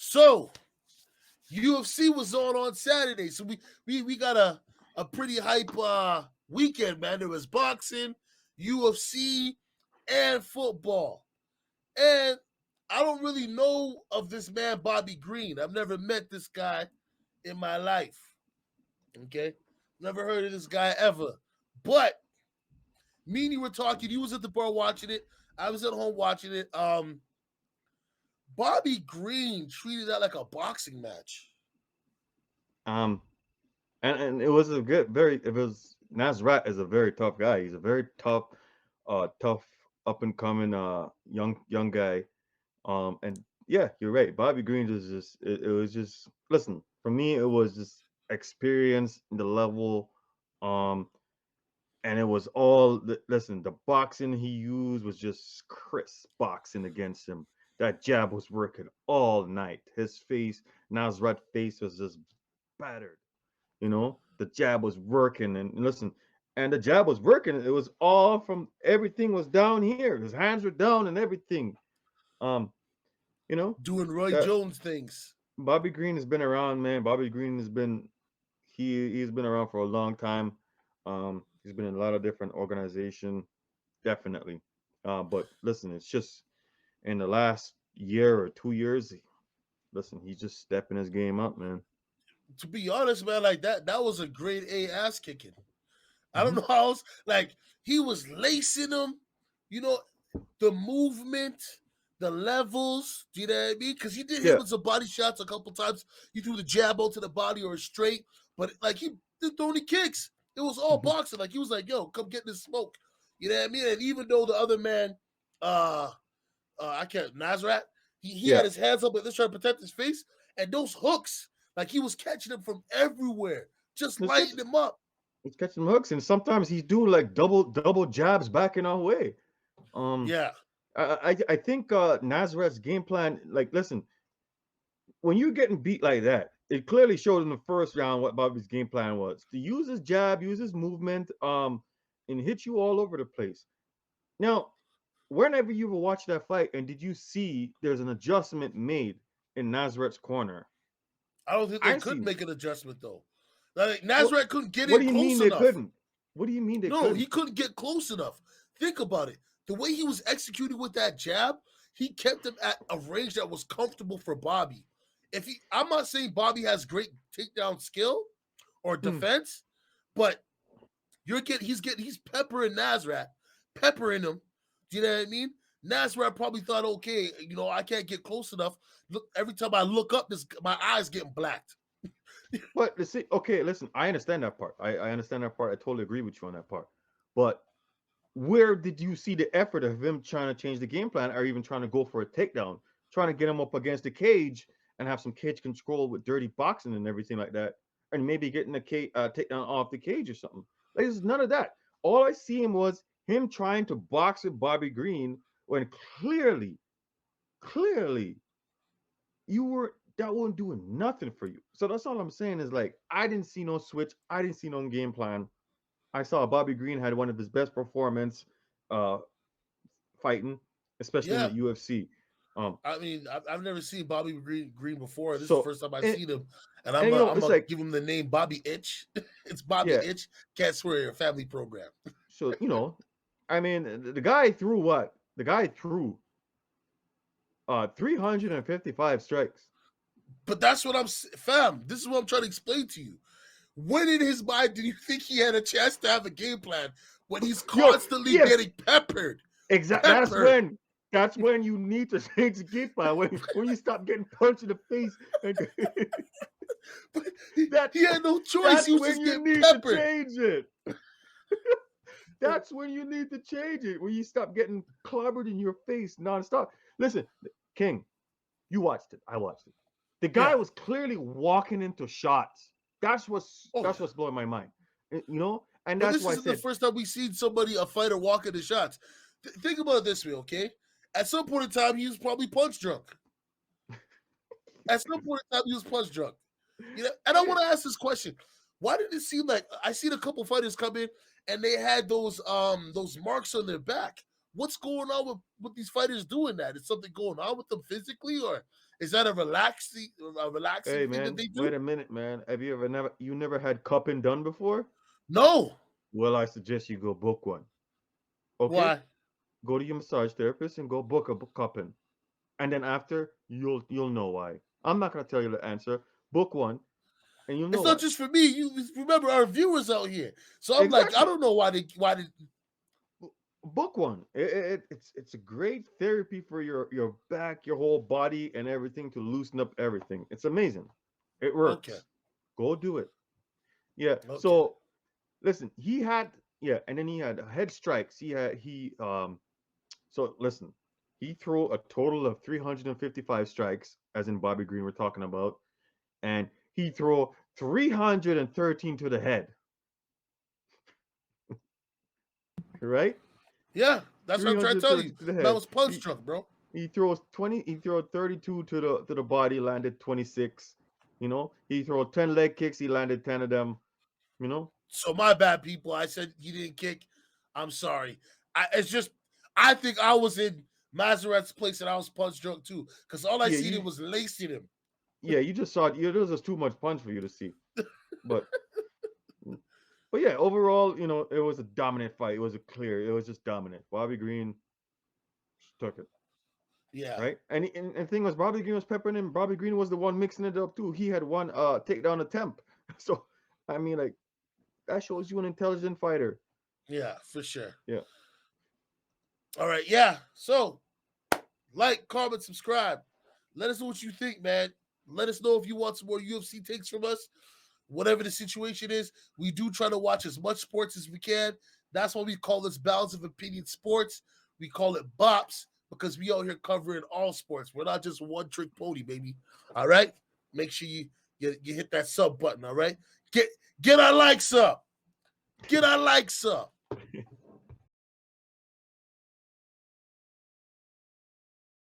So UFC was on Saturday, so we got a pretty hype weekend, man. There was boxing, UFC, and football. And I don't really know of this man Bobby Green. I've never met this guy in my life. Okay, never heard of this guy ever. But me and you were talking. You was at the bar watching it. I was at home watching it. Bobby Green treated that like a boxing match. Um, and it was a good, very. It was Nasrat is a very tough guy. He's a very tough up and coming young guy. And yeah, you're right. Bobby Green is just it was just listen for me. It was just experience the level. Um, and it was all listen. The boxing he used was just crisp boxing against him. That jab was working all night. His face, Nasrat face was just battered. The jab was working, and listen, and the jab was working. It was all from everything was down here. His hands were down and everything. Um, you know Doing Roy that Jones things. Bobby Green has been around, man. Bobby Green has been he's been around for a long time. He's been in a lot of different organization, definitely. But listen, it's just in the last year or 2 years. Listen, he's just stepping his game up, man. To be honest, man, like that was a grade A ass kicking. I don't Hmm. know how else. Like he was lacing them, you know, the movement, the levels. Do you know what I mean? Because he did hit Yeah. with some body shots a couple times. He threw the jab out to the body or straight, but like he did throwing kicks. It was all Hmm. boxing. Like he was like, "Yo, come get this smoke." You know what I mean? And even though the other man, uh, I can't Nazrat, he had Yeah. his hands up, but this trying to protect his face, and those hooks, like he was catching them from everywhere, just Let's lighting catch them up. let's catch some hooks, and sometimes he's doing like double jabs back in our way. Um, Yeah, I think Nazareth's game plan. Like, listen, when you're getting beat like that, it clearly showed in the first round what Bobby's game plan was to use his jab, use his movement, and hit you all over the place. Now, whenever you ever watched that fight, and did you see there's an adjustment made in Nazareth's corner? I don't think they I could seen. make an adjustment though. Like What Nazareth couldn't get What do in you mean close they enough. couldn't? What do you mean they No, he couldn't? couldn't get close enough. Think about it. The way he was executing with that jab, he kept him at a range that was comfortable for Bobby. I'm not saying Bobby has great takedown skill or Hmm. defense, but he's peppering Nazrat, peppering him. Do you know what I mean? Nazrat probably thought, okay, I can't get close enough. Look, every time I look up, my eyes getting blacked. But let's see. Okay, listen, I understand that part. I understand that part. I totally agree with you on that part. But where did you see the effort of him trying to change the game plan or even trying to go for a takedown, trying to get him up against the cage and have some cage control with dirty boxing and everything like that, and maybe getting a takedown off the cage or something? Like, there's none of that. All I see him was him trying to box with Bobby Green when clearly, you were that wasn't doing nothing for you. So that's all I'm saying is like I didn't see no switch. I didn't see no game plan. I saw Bobby Green had one of his best performance uh fighting, especially in the Yeah, UFC. Um I mean, I've never seen Bobby Green before. This is the so first time I and, seen him, and I'm and gonna, I'm it's gonna like give him the name Bobby Itch. It's Bobby yeah, Itch. Can't swear, family program. so I mean the guy threw what? The guy threw 355 strikes. But that's what fam. This is what I'm trying to explain to you. When in his mind did you think he had a chance to have a game plan when he's Yo, constantly yes, getting peppered, exact. peppered? That's when you need to change the game plan. When you stop getting punched in the face, and But he, that's he had no choice. He that's was when just you getting need to peppered. change it. That's when you need to change it. When you stop getting clobbered in your face nonstop. Listen, King, you watched it. I watched it. The guy Yeah. was clearly walking into shots. Oh That's yeah. what's blowing my mind. And But that's this why I isn't the said, first time we've seen a fighter walk into shots. Think about it this way, okay? At some point in time, he was probably punch drunk. At some point in time, he was punch drunk. And I want to ask this question: why did it seem like I seen a couple fighters come in and they had those marks on their back? What's going on with these fighters doing that? Is something going on with them physically, or is that a relaxing Hey thing that man, they wait do? a minute, man. Have you never had cupping done before? No. Well, I suggest you go book one. Okay? Why? Go to your massage therapist and go book a cupping. And then after, you'll know why. I'm not gonna tell you the answer. Book one, and you'll know It's not why. just for me. You remember our viewers out here. So I'm like, I Exactly. don't know why they Book one. It's a great therapy for your back, your whole body, and everything to loosen up everything. It's amazing. It okay. works. Go do it. Yeah. Okay. So listen, he had yeah, and then he had head strikes. So listen, he threw a total of 355 strikes, as in Bobby Green we're talking about, and he threw 313 to the head. Right? Yeah, that's what I'm trying to tell 330 you. to the Man head. was punch He drunk, bro. he throws 20. He throws 32 to the body, landed 26. He throw 10 leg kicks. He landed 10 of them. You know. So my bad, people. I said he didn't kick. I'm sorry. It's just I think I was in Maserat's place and I was punch drunk too, because all I Yeah, seen you him was lacing him. you just saw it. Yeah, there was just too much punch for you to see. But but yeah, overall, it was a dominant fight. It was just dominant. Bobby Green just took it. Yeah, Right? And the thing was, Bobby Green was peppering him. Bobby Green was the one mixing it up too. He had one takedown attempt. So I mean, like, that shows you an intelligent fighter. yeah, for sure. Yeah. All right, yeah. So like, comment, subscribe. Let us know what you think, man. Let us know if you want some more UFC takes from us. Whatever the situation is, we do try to watch as much sports as we can. That's why we call this Balance of Opinion Sports. We call it b.o.p.s because we out here covering all sports. We're not just one trick pony, baby. All right? Make sure you hit that sub button, all right? Get our likes up. Get our likes up.